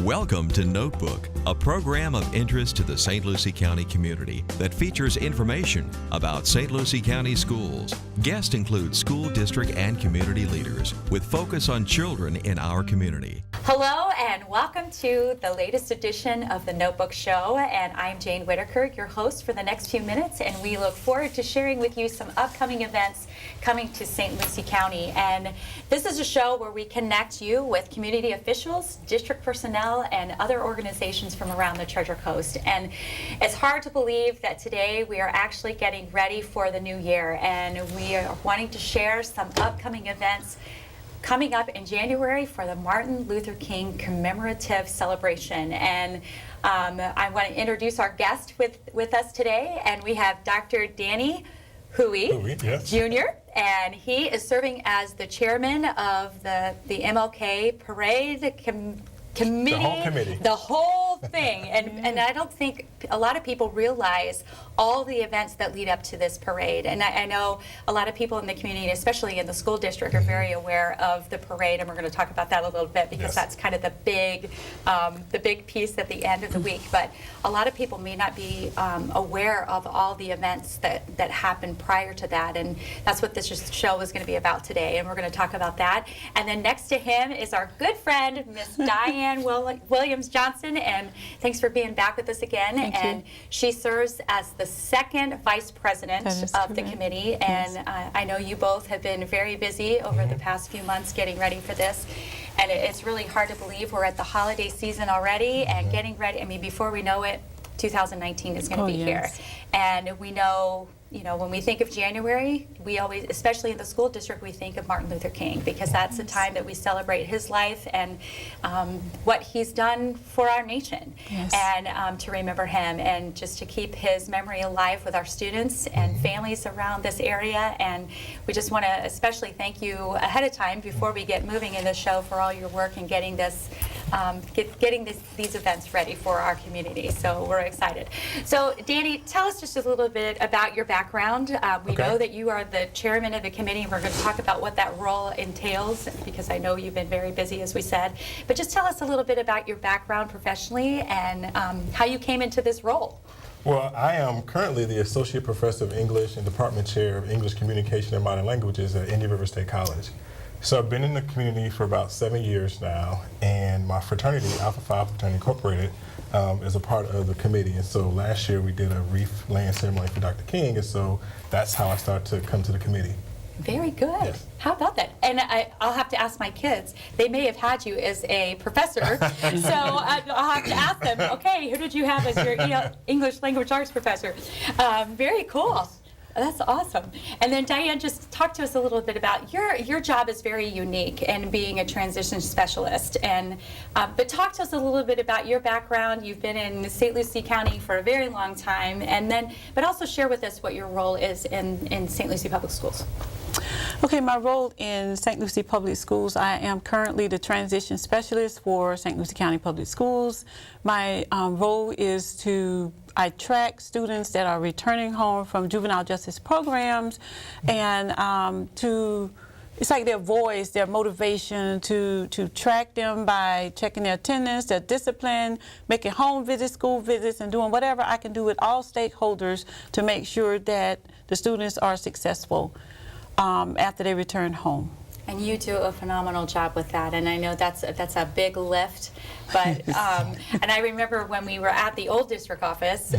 Welcome to Notebook, a program of interest to the St. Lucie County community that features information about St. Lucie County schools. Guests include school district and community leaders with focus on children in our community. Hello and welcome to the latest edition of the Notebook Show, and I'm Jane Whitaker, your host for the next few minutes, and we look forward to sharing with you some upcoming events coming to St. Lucie County. And this is a show where we connect you with community officials, district personnel, and other organizations from around the Treasure Coast. And it's hard to believe that today we are actually getting ready for the new year, and we are wanting to share some upcoming events coming up in January for the Martin Luther King commemorative celebration. And I want to introduce our guest with us today, and we have Dr. Dianne Hoey, yes. Jr., and he is serving as the chairman of the MLK Parade Committee. The whole thing. And I don't think a lot of people realize all the events that lead up to this parade. And I know a lot of people in the community, especially in the school district, are very aware of the parade, and we're going to talk about that a little bit because that's kind of the big piece at the end of the week. But a lot of people may not be aware of all the events that happen prior to that, and that's what this show is going to be about today, and we're going to talk about that. And then next to him is our good friend, Miss Dianne Williams-Johnson, and thanks for being back with us again. Thank you. She serves as the second vice president of the committee, and I know you both have been very busy over the past few months getting ready for this, and it's really hard to believe we're at the holiday season already and getting ready. I mean, before we know it, 2019 is going to be here, and we know, you know, when we think of January, we always, especially in the school district, we think of Martin Luther King because that's the time that we celebrate his life and what he's done for our nation, and to remember him and just to keep his memory alive with our students and families around this area. And we just want to especially thank you ahead of time before we get moving in this show for all your work in getting this, these events ready for our community. So we're excited. So Dianne, tell us just a little bit about your background. We know that you are the chairman of the committee, and we're going to talk about what that role entails because I know you've been very busy, as we said. But just tell us a little bit about your background professionally and how you came into this role. Well, I am currently the Associate Professor of English and Department Chair of English Communication and Modern Languages at Indian River State College. So I've been in the community for about 7 years now, and my fraternity, Alpha Phi Fraternity Incorporated, is a part of the committee. And so last year we did a wreath laying ceremony for Dr. King, and so that's how I started to come to the committee. Very good. Yes. How about that? And I'll have to ask my kids. They may have had you as a professor, so I'll have to ask them, okay, who did you have as your English language arts professor? Very cool. That's awesome. And then Dianne, just talk to us a little bit about your job is very unique in being a transition specialist. And but talk to us a little bit about your background. You've been in St. Lucie County for a very long time, and then but also share with us what your role is in St. Lucie Public Schools. Okay, my role in St. Lucie Public Schools, I am currently the transition specialist for St. Lucie County Public Schools. My role is I track students that are returning home from juvenile justice programs, and it's like their voice, their motivation to track them by checking their attendance, their discipline, making home visits, school visits, and doing whatever I can do with all stakeholders to make sure that the students are successful after they return home. And you do a phenomenal job with that, and I know that's a big lift. But and I remember when we were at the old district office,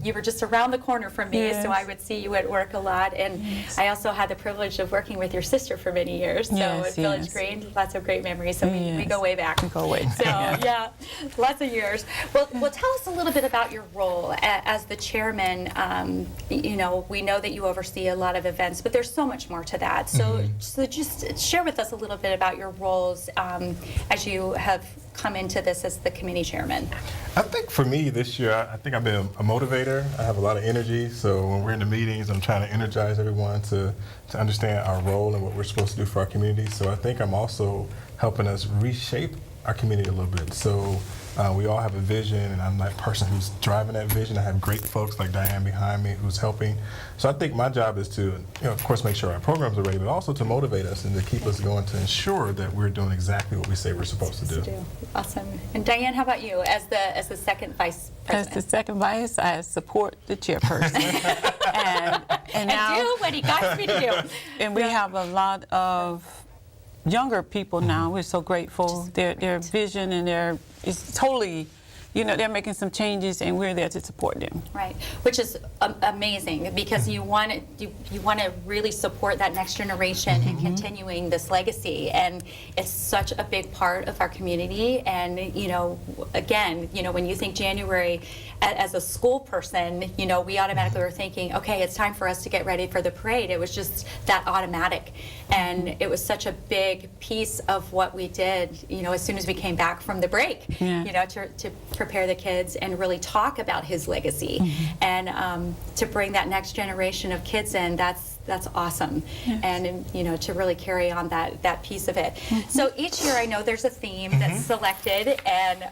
you were just around the corner from me, so I would see you at work a lot. And I also had the privilege of working with your sister for many years. So at Village Green, lots of great memories. So we go way back. We go way back. So yeah, lots of years. Well, tell us a little bit about your role as the chairman. You know, we know that you oversee a lot of events, but there's so much more to that. So just share with us a little bit about your roles as you have come into this as the committee chairman. I think for me this year, I think I've been a motivator. I have a lot of energy, so when we're in the meetings, I'm trying to energize everyone to understand our role and what we're supposed to do for our community. So I think I'm also helping us reshape our community a little bit. So we all have a vision, and I'm that person who's driving that vision. I have great folks like Dianne behind me who's helping. So I think my job is to, of course, make sure our programs are ready, but also to motivate us and to keep us going, to ensure that we're doing exactly what we say we're supposed to do. Awesome. And Dianne, how about you as the second vice president? As the second vice, I support the chairperson. and now, do what he guides me to do. And we have a lot of younger people now. We're so grateful. Their vision and is totally, they're making some changes, and we're there to support them. Right, which is amazing, because you want to really support that next generation and continuing this legacy, and it's such a big part of our community. And again, when you think January as a school person, we automatically were thinking, okay, it's time for us to get ready for the parade. It was just that automatic, and it was such a big piece of what we did. As soon as we came back from the break, to prepare the kids and really talk about his legacy, and to bring that next generation of kids in. That's awesome. Yes. And to really carry on that piece of it. So each year, I know there's a theme that's selected, and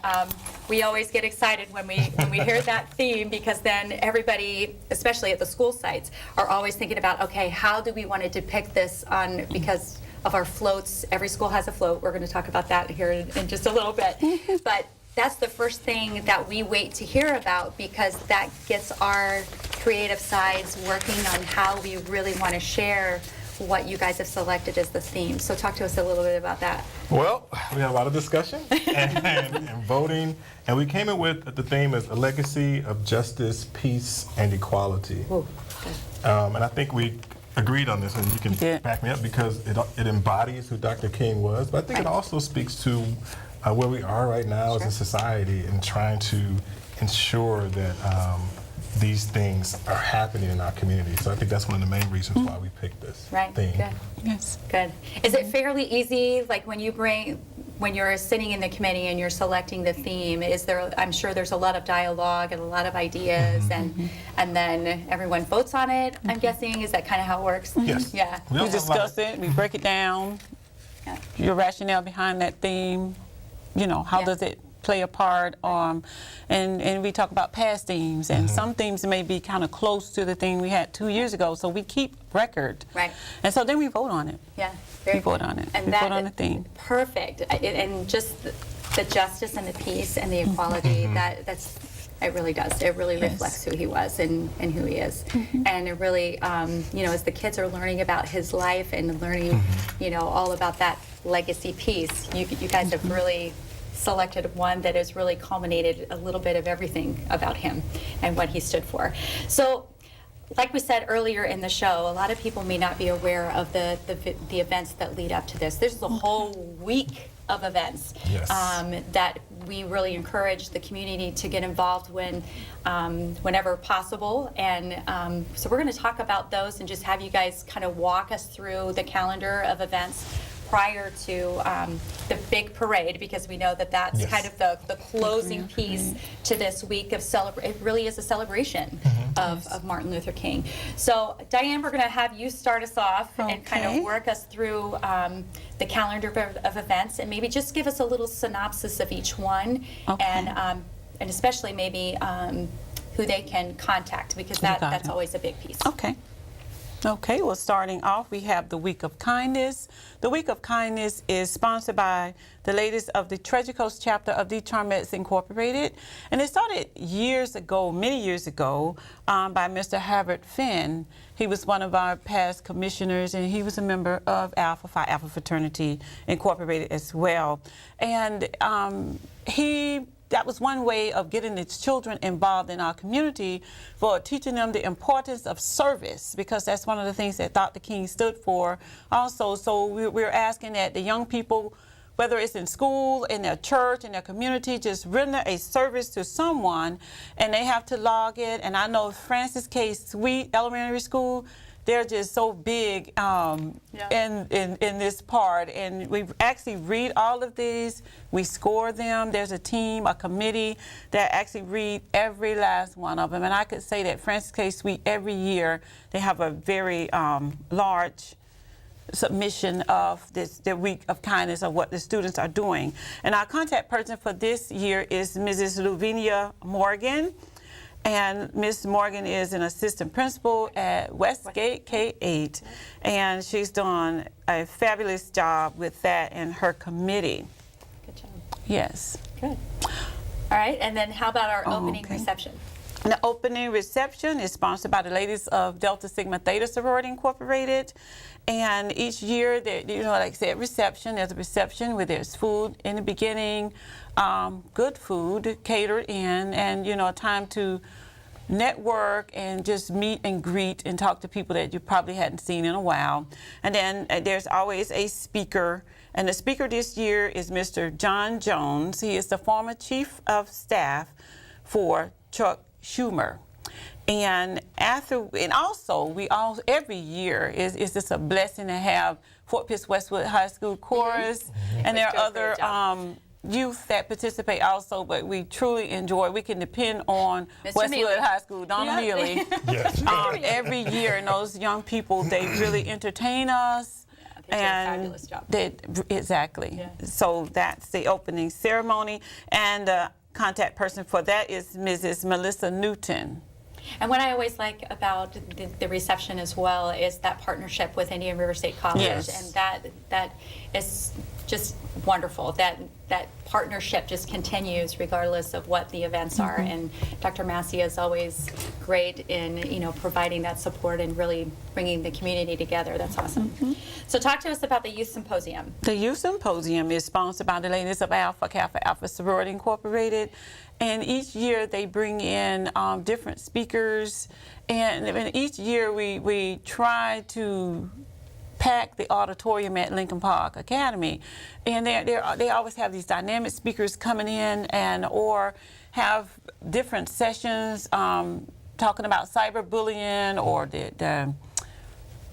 we always get excited when we hear that theme, because then everybody, especially at the school sites, are always thinking about, okay, how do we want to depict this on, because of our floats. Every school has a float. We're going to talk about that here in just a little bit. But that's the first thing that we wait to hear about, because that gets our creative sides working on how we really want to share what you guys have selected as the theme. So talk to us a little bit about that. Well, we had a lot of discussion and voting, and we came in with the theme is a legacy of justice, peace, and equality. Ooh, and I think we agreed on this, and you can back me up, because it embodies who Dr. King was, but I think it also speaks to where we are right now as a society, and trying to ensure that these things are happening in our community. So I think that's one of the main reasons why we picked this theme. Good. Yes. Good. Is it fairly easy, like when you're sitting in the committee and you're selecting the theme, I'm sure there's a lot of dialogue and a lot of ideas, and then everyone votes on it, I'm guessing? Is that kind of how it works? Yes. Yeah. We discuss it, we break it down, your rationale behind that theme, how does it play a part, and we talk about past themes, and some themes may be kind of close to the thing we had 2 years ago, so we keep record. Right. And so then we vote on it. Yeah. We vote on it. And we vote on the theme. Perfect. And just the justice and the peace and the equality, it really does. It really reflects who he was and who he is. And it really, as the kids are learning about his life and learning, all about that legacy piece, you guys have really selected one that has really culminated a little bit of everything about him and what he stood for. So, like we said earlier in the show, a lot of people may not be aware of the events that lead up to this. There's a whole week of events that we really encourage the community to get involved whenever possible. And so we're going to talk about those and just have you guys kind of walk us through the calendar of events prior to the big parade, because we know that that's kind of the closing piece to this week of it really is a celebration of Martin Luther King. So Dianne, we're going to have you start us off and kind of work us through the calendar of events, and maybe just give us a little synopsis of each one, and especially maybe who they can contact, because that's always a big piece. Okay, well, starting off, we have the Week of Kindness. The Week of Kindness is sponsored by the ladies of the Treasure Coast chapter of the Charmettes Incorporated. And it started many years ago, by Mr. Herbert Finn. He was one of our past commissioners, and he was a member of Alpha Phi Alpha Fraternity Incorporated as well. And that was one way of getting the children involved in our community, for teaching them the importance of service, because that's one of the things that Dr. King stood for also. So we're asking that the young people, whether it's in school, in their church, in their community, just render a service to someone, and they have to log it. And I know Francis K. Sweet Elementary School, they're just so big in this part, and we actually read all of these. We score them. There's a team, a committee that actually read every last one of them. And I could say that Francis K. Sweet, every year they have a very large submission of the week of kindness of what the students are doing. And our contact person for this year is Mrs. Luvinia Morgan. And Ms. Morgan is an assistant principal at Westgate K-8, and she's done a fabulous job with that and her committee. Good job. Yes. Good. All right, and then how about our opening reception? The opening reception is sponsored by the ladies of Delta Sigma Theta Sorority Incorporated. And each year, like I said, reception, there's a reception where there's food in the beginning, good food catered in, and, a time to network and just meet and greet and talk to people that you probably hadn't seen in a while. And then there's always a speaker. And the speaker this year is Mr. John Jones. He is the former chief of staff for Chuck Schumer. And every year is just a blessing to have Fort Pierce Westwood High School chorus, and there are other youth that participate also, but we truly enjoy. We can depend on Westwood High School, Donna Mealy, every year, and those young people, they really entertain us. They do a fabulous job. Exactly. Yeah. So that's the opening ceremony, and the contact person for that is Mrs. Melissa Newton. And what I always like about the reception as well is that partnership with Indian River State College, yes. and that is just wonderful. That partnership just continues regardless of what the events are. And Dr. Massey is always great in providing that support and really bringing the community together. That's awesome. So talk to us about the Youth Symposium. The Youth Symposium is sponsored by the ladies of Alpha Kappa Alpha Sorority Incorporated. And each year they bring in different speakers, and each year we try to pack the auditorium at Lincoln Park Academy, and they always have these dynamic speakers coming in or have different sessions talking about cyberbullying or the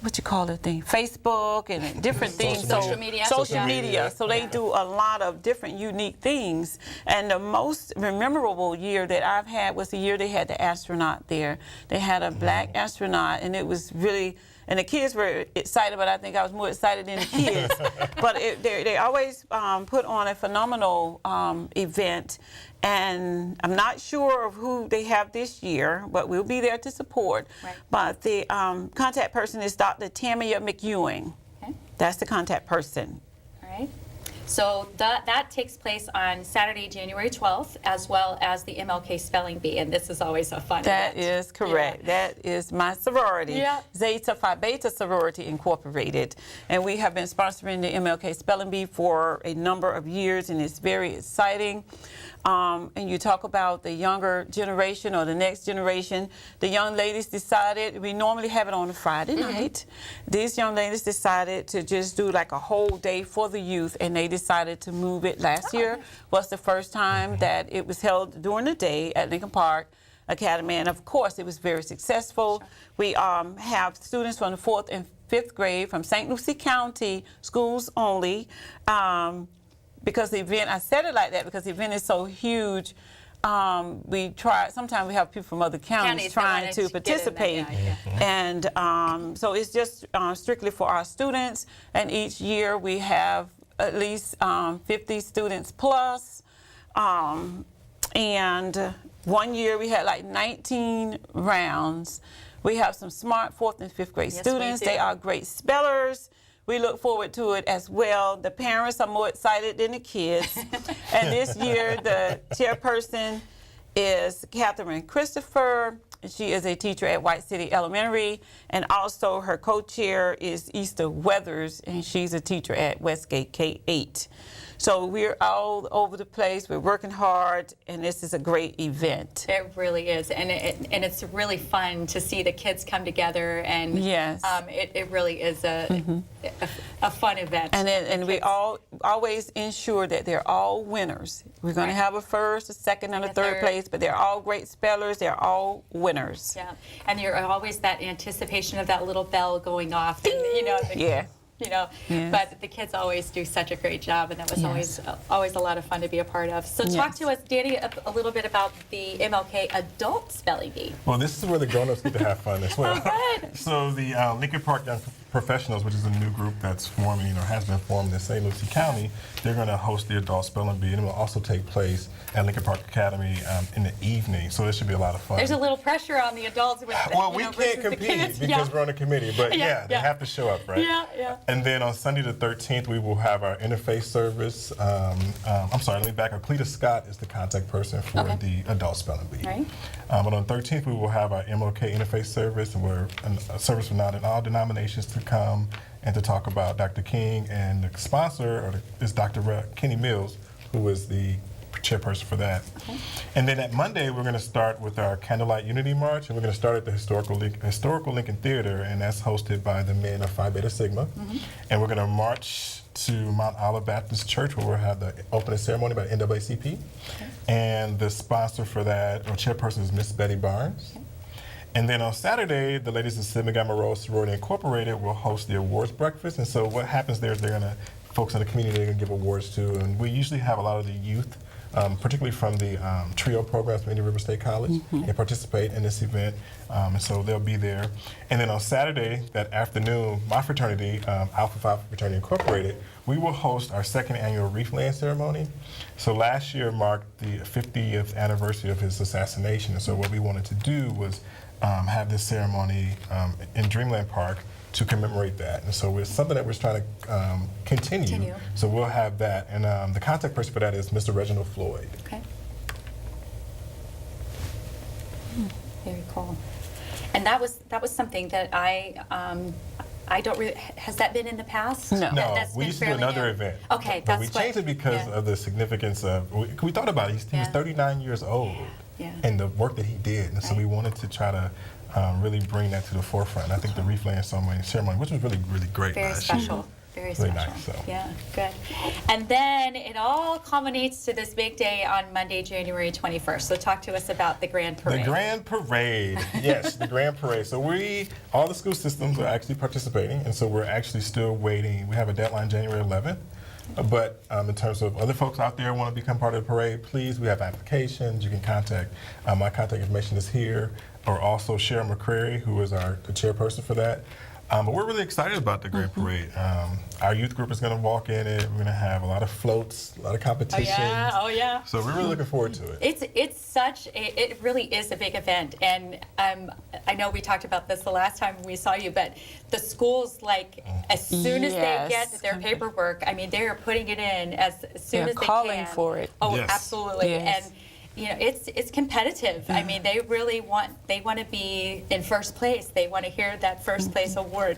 what you call it thing, Facebook and different things. Social media. Social media. So they do a lot of different unique things. And the most memorable year that I've had was the year they had the astronaut there. They had a black astronaut, and it was really, and the kids were excited, but I think I was more excited than the kids. But they always put on a phenomenal event. And I'm not sure of who they have this year, but we'll be there to support. Right. But the contact person is Dr. Tamia McEwing. Okay. That's the contact person. All right. So that takes place on Saturday, January 12th, as well as the MLK Spelling Bee, and this is always a fun event. That is correct. Yeah. That is my sorority, Zeta Phi Beta Sorority Incorporated, and we have been sponsoring the MLK Spelling Bee for a number of years, and it's very exciting. And you talk about the younger generation or the next generation. The young ladies decided, we normally have it on a Friday night. These young ladies decided to just do like a whole day for the youth, and they decided to move it. Last year was the first time that it was held during the day at Lincoln Park Academy, and of course it was very successful. Sure. We have students from the 4th and 5th grade from St. Lucie County schools only. Because the event, I said it like that because the event is so huge. Sometimes we have people from other counties trying to participate. And so it's just strictly for our students. And each year we have at least 50 students plus. And one year we had like 19 rounds. We have some smart 4th and 5th grade students. They are great spellers. We look forward to it as well. The parents are more excited than the kids. And this year, the chairperson is Catherine Christopher. She is a teacher at White City Elementary. And also her co-chair is Easter Weathers, and she's a teacher at Westgate K-8. So we're all over the place. We're working hard, and this is a great event. It really is, and it's really fun to see the kids come together, and it really is a fun event. And we always ensure that they're all winners. We're going to have a first, a second, and a third place, but they're all great spellers. They're all winners. Yeah, and you're always that anticipation of that little bell going off. And, but the kids always do such a great job, and that was always a lot of fun to be a part of. So talk to us, Danny, a little bit about the MLK Adult Spelling Bee. Well, this is where the grown-ups get to have fun as well. So the Lincoln Park Young Professionals, which is a new group that's forming or has been formed in St. Lucie County, they're going to host the adult spelling bee, and it will also take place at Lincoln Park Academy in the evening. So it should be a lot of fun. There's a little pressure on the adults with well, we can't compete because we're on a committee, but they have to show up, right? Yeah. And then on Sunday the 13th, we will have our interfaith service. I'm sorry, let me back up. Cleta Scott is the contact person for the adult spelling bee. Right. But on the 13th, we will have our MLK interfaith service, and we're a service for not in all denominations to come and to talk about Dr. King, and the sponsor is Dr. Kenny Mills, who is the chairperson for that. Okay. And then at Monday, we're going to start with our Candlelight Unity March, and we're going to start at the Historical Lincoln Theater, and that's hosted by the men of Phi Beta Sigma. And we're going to march to Mount Olive Baptist Church, where we'll have the opening ceremony by the NAACP. And the sponsor for that, or chairperson, is Miss Betty Barnes. And then on Saturday, the ladies of Sigma Gamma Rho Sorority Incorporated will host the awards breakfast. And so what happens there is folks in the community they're going to give awards to. And we usually have a lot of the youth, particularly from the TRIO programs from Indian River State College, and participate in this event. And so they'll be there. And then on Saturday, that afternoon, my fraternity, Alpha Phi Fraternity Incorporated, we will host our second annual Reef Land ceremony. So last year marked the 50th anniversary of his assassination. And so what we wanted to do was have this ceremony in Dreamland Park to commemorate that. And so it's something that we're trying to continue. So we'll have that. And the contact person for that is Mr. Reginald Floyd. Okay. Very cool. And that was something that I don't really, has that been in the past? No, we used to do another event. Okay, but we changed it because of the significance of, we thought about it, he was 39 years old. And the work that he did, and so we wanted to try to really bring that to the forefront. And I think the Reef Land ceremony, which was really, really great. Very special. Very special. Nice, so. Yeah, good. And then it all culminates to this big day on Monday, January 21st. So talk to us about the Grand Parade. The Grand Parade, yes, the Grand Parade. So all the school systems are actually participating, and so we're actually still waiting. We have a deadline January 11th. But in terms of other folks out there who want to become part of the parade, please, we have applications. You can contact, my contact information is here, or also Cheryl McCrary, who is the chairperson for that. But we're really excited about the Grand Parade. Our youth group is going to walk in it. We're going to have a lot of floats, a lot of competitions. Oh yeah. So we're really looking forward to it. It really is a big event, and I know we talked about this the last time we saw you, but the schools, as soon as they get their paperwork, I mean, they are putting it in as soon as they can. Calling for it. Oh, absolutely. Yes. And it's competitive. I mean, they really want to be in first place. They want to hear that first place award.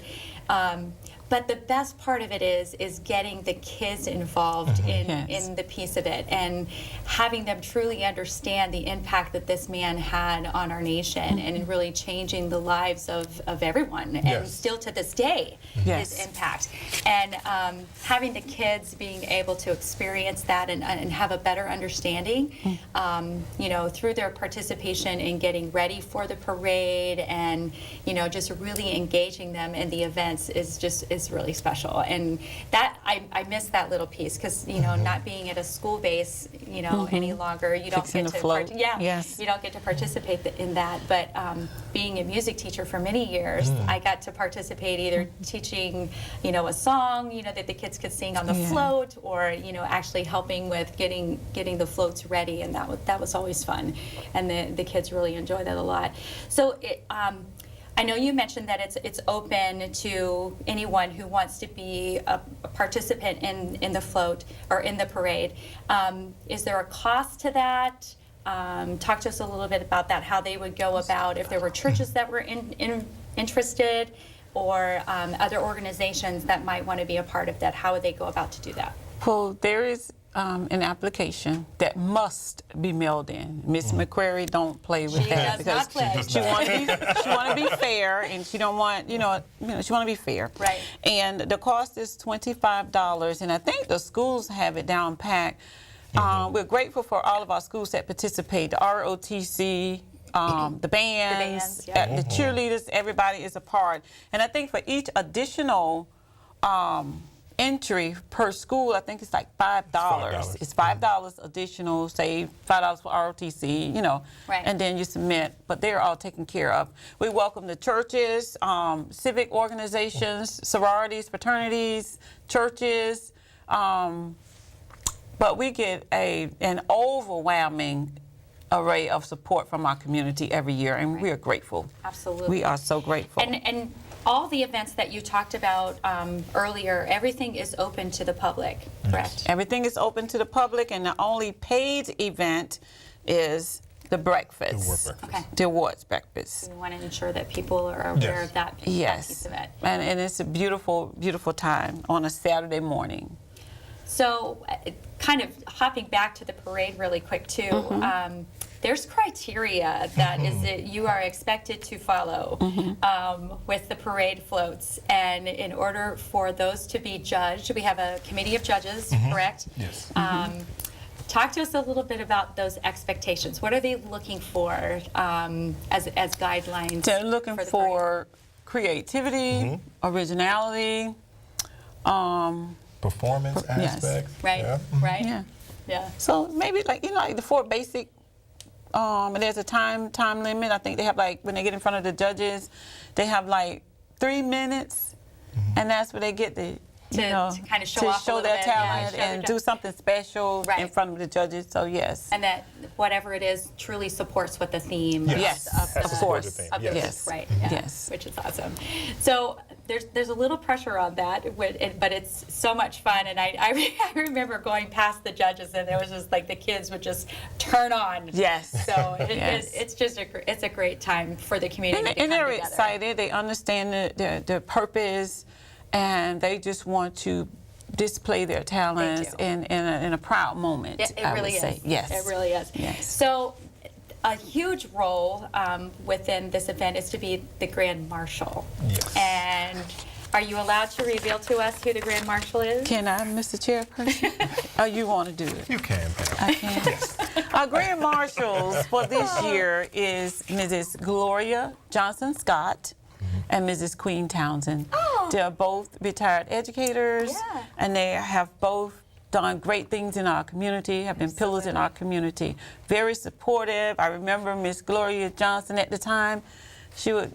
But the best part of it is getting the kids involved in the piece of it, and having them truly understand the impact that this man had on our nation, and really changing the lives of everyone, and still to this day, his impact. And having the kids being able to experience that and have a better understanding, through their participation in getting ready for the parade, and just really engaging them in the events is really special. And that I miss that little piece, because not being at a school base any longer, you don't get to you don't get to participate in that. But being a music teacher for many years, I got to participate either teaching a song that the kids could sing on the float, or actually helping with getting the floats ready, and that was always fun, and the kids really enjoy that a lot. So I know you mentioned that it's open to anyone who wants to be a participant in the float or in the parade. Is there a cost to that? Talk to us a little bit about that, how they would go about, if there were churches that were interested, or other organizations that might want to be a part of that. How would they go about to do that? Well, there is an application that must be mailed in. Miss McCrary don't play with that, because she want to be fair, and she don't want she want to be fair. Right. And the cost is $25, and I think the schools have it down packed. We're grateful for all of our schools that participate. The ROTC. The bands, the cheerleaders, everybody is a part. And I think for each additional entry per school, I think it's like $5. $5. It's $5 additional, say $5 for ROTC, you know, Right. and then you submit, but they're all taken care of. We welcome the churches, civic organizations, sororities, fraternities, churches, but we get an overwhelming array of support from our community every year, and we are grateful. Absolutely. We are so grateful. And all the events that you talked about earlier, everything is open to the public, correct? Everything is open to the public, and the only paid event is the breakfast. The award breakfast. Okay. The awards breakfast. We want to ensure that people are aware Yes. of that Yes. piece of it. And it's a beautiful, beautiful time on a Saturday morning. So, kind of hopping back to the parade really quick too. There's criteria that you are expected to follow with the parade floats, and in order for those to be judged, we have a committee of judges, correct? Yes. Talk to us a little bit about those expectations. What are they looking for as guidelines? They're looking the parade? for creativity, originality, Performance yes. aspects. Right, Yeah. right? yeah. Yeah. So maybe like, you know, like the 4 basic, and there's a time limit. I think they have like, when they get in front of the judges, they have like 3 minutes, and that's where they get the, you know, to kind of show off a little their bit, yeah, talent show their and talent. do something special in Right. front of the judges. So yes. And that whatever it is truly supports what the theme Yes. of Has to support the course. theme. of the Yes. right? Yeah, Yes. which is awesome. So there's a little pressure on that, but it's so much fun. And I remember going past the judges, and it was just like the kids would just turn on. Yes. So Yes. it's just it's a great time for the community to come And they're together. excited. They understand the purpose, and they just want to display their talents do. in a proud moment. It I really would say. is. Yes. It really is. Yes. So a huge role within this event is to be the Grand Marshal. Yes. And are you allowed to reveal to us who the Grand Marshal is? Can I, Mr. Chairperson? Oh, you want to do it? You can, Pam. I can. Our Grand Marshals for this year is Mrs. Gloria Johnson Scott and Mrs. Queen Townsend. Oh. They're both retired educators, Yeah. and they have both done great things in our community, have been pillars in our community. Very supportive. I remember Miss Gloria Johnson at the time. She would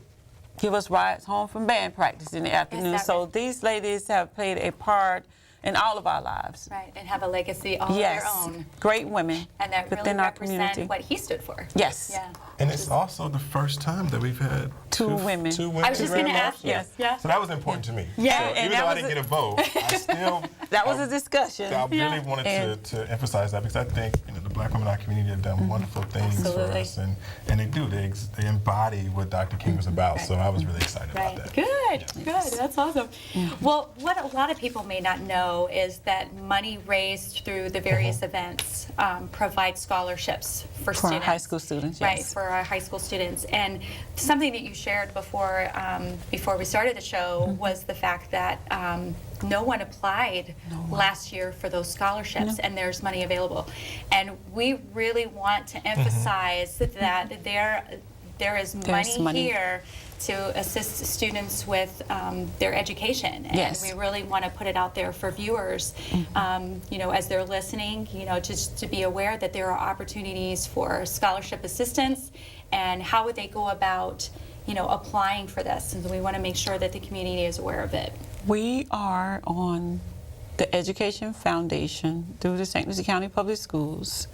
give us rides home from band practice in the afternoon. that So right? these ladies have played a part in all of our lives. Right, and have a legacy all Yes, of their own. great women And that really within our represent community. what he stood for. Yes. Yeah. And it's also the first time that we've had Two women. Two women. I was just Grand going to ask you. Marshals. Yeah. So that was important to me. Yeah, So and even that though I was didn't a- get a vote, I still. That was a discussion. I really wanted And- to emphasize that, because I think the Black women in our community have done wonderful things Absolutely. for us, and they do. They embody what Dr. King was about. So I was really excited Right. about that. Good. Good. That's awesome. Well, what a lot of people may not know is that money raised through the various events provide scholarships for For our students. high school students, Right, yes. for our high school students. And something that you shared before we started the show was the fact that no one applied last year for those scholarships, and there's money available. And we really want to emphasize that there is money here to assist students with their education. And Yes. we really want to put it out there for viewers, as they're listening, just to be aware that there are opportunities for scholarship assistance, and how would they go about, applying for this. And we want to make sure that the community is aware of it. We are on the Education Foundation through the St. Lucie County Public Schools,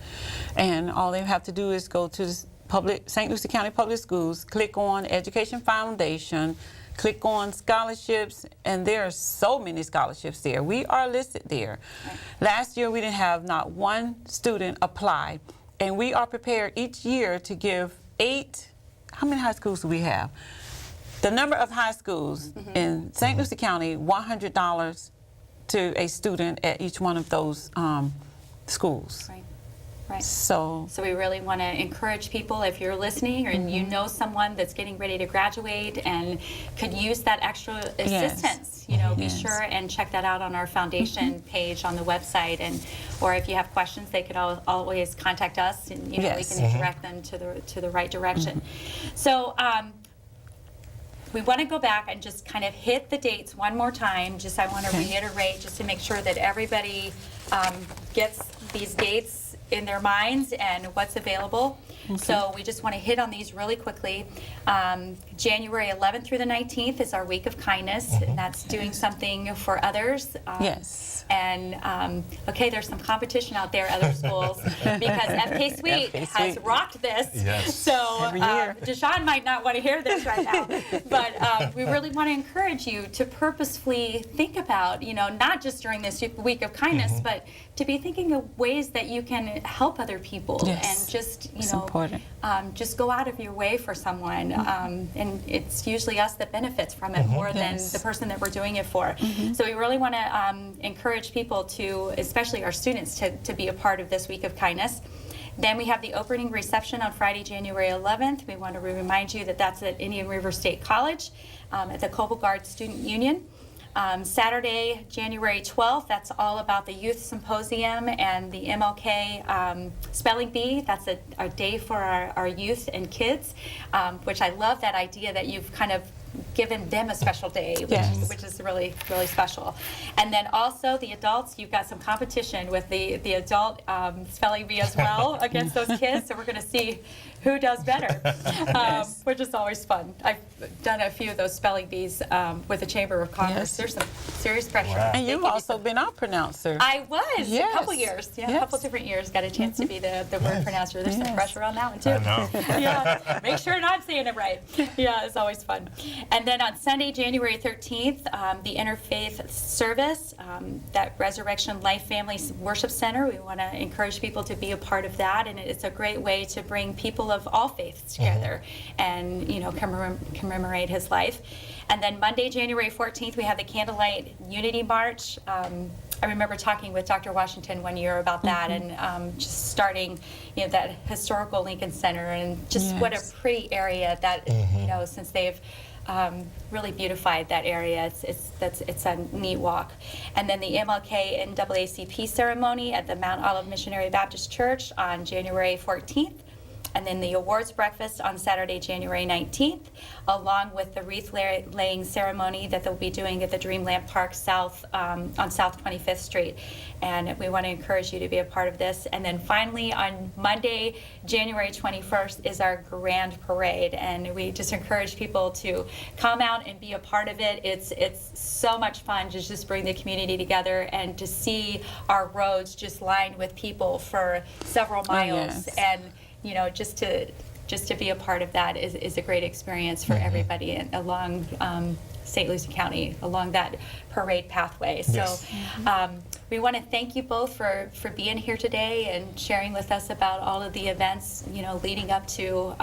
and all they have to do is go to the St. Lucie County Public Schools, click on Education Foundation, click on scholarships, and there are so many scholarships there. We are listed there. Right. Last year we didn't have not one student apply, and we are prepared each year to give 8, how many high schools do we have? The number of high schools in St. Lucie County, $100 to a student at each one of those schools. Right. Right. So So we really want to encourage people, if you're listening or you know someone that's getting ready to graduate and could use that extra assistance, be Yes. sure and check that out on our foundation page on the website. Or if you have questions, they could always contact us, and we Yes. can direct them to the right direction. So we want to go back and just kind of hit the dates one more time. Just I want to reiterate just to make sure that everybody gets these dates in their minds and what's available. So we just want to hit on these really quickly. January 11th through the 19th is our week of kindness, and that's doing something for others. Yes. And okay, there's some competition out there, other schools, because FK Suite has rocked this. Yes. So Every year. Deshaun might not want to hear this right now, but we really want to encourage you to purposefully think about, not just during this week of kindness, but to be thinking of ways that you can help other people and just, just go out of your way for someone. And it's usually us that benefits from it more than the person that we're doing it for. So we really want to encourage people to, especially our students, to be a part of this week of kindness. Then we have the opening reception on Friday, January 11th. We want to remind you that that's at Indian River State College at the Cobelgard Student Union. Saturday, January 12th, that's all about the Youth Symposium and the MLK Spelling Bee. That's a day for our youth and kids, which I love that idea that you've kind of given them a special day, which is really, really special. And then also the adults, you've got some competition with the adult spelling bee as well against those kids, so we're going to see who does better, which is always fun. I've done a few of those spelling bees with the Chamber of Commerce. There's some serious pressure. And you've also been our pronouncer. I was a couple years, a couple different years. Got a chance to be the word pronouncer. There's some pressure on that one too. I know. Make sure I'm saying it right. Yeah, it's always fun. And then on Sunday, January 13th, the Interfaith Service, that Resurrection Life Family Worship Center. We want to encourage people to be a part of that, and it's a great way to bring people of all faiths together and commemorate his life. And then Monday, January 14th, we have the Candlelight Unity March. I remember talking with Dr. Washington one year about that, and just starting, that historical Lincoln Center, and just what a pretty area that, since they've really beautified that area. It's a neat walk. And then the MLK NAACP ceremony at the Mount Olive Missionary Baptist Church on January 14th. And then the awards breakfast on Saturday, January 19th, along with the wreath laying ceremony that they'll be doing at the Dreamland Park South on South 25th Street. And we want to encourage you to be a part of this. And then finally, on Monday, January 21st, is our grand parade. And we just encourage people to come out and be a part of it. It's so much fun to just bring the community together and to see our roads just lined with people for several miles. And just to be a part of that is a great experience for everybody along St. Lucie County, along that parade pathway. So we want to thank you both for being here today and sharing with us about all of the events, leading up to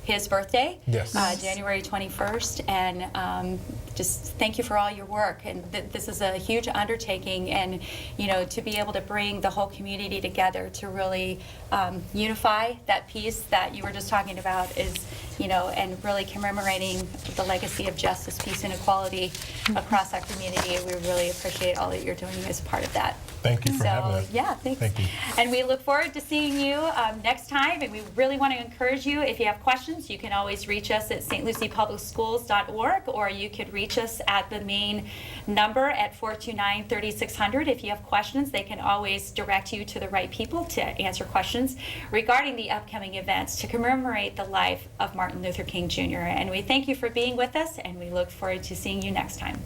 his birthday, January 21st, and just thank you for all your work. And this is a huge undertaking, and to be able to bring the whole community together to really unify that piece that you were just talking about is, and really commemorating the legacy of justice, peace, and equality across our community. We really appreciate all that you're doing as part of that. Thank you for having us. Yeah, thanks. Thank you. And we look forward to seeing you next time. And we really want to encourage you, if you have questions, you can always reach us at stluciepublicschools.org, or you could reach us at the main number at 429-3600. If you have questions, they can always direct you to the right people to answer questions regarding the upcoming events to commemorate the life of Martin Luther King Jr. And we thank you for being with us, and we look forward to seeing you next time.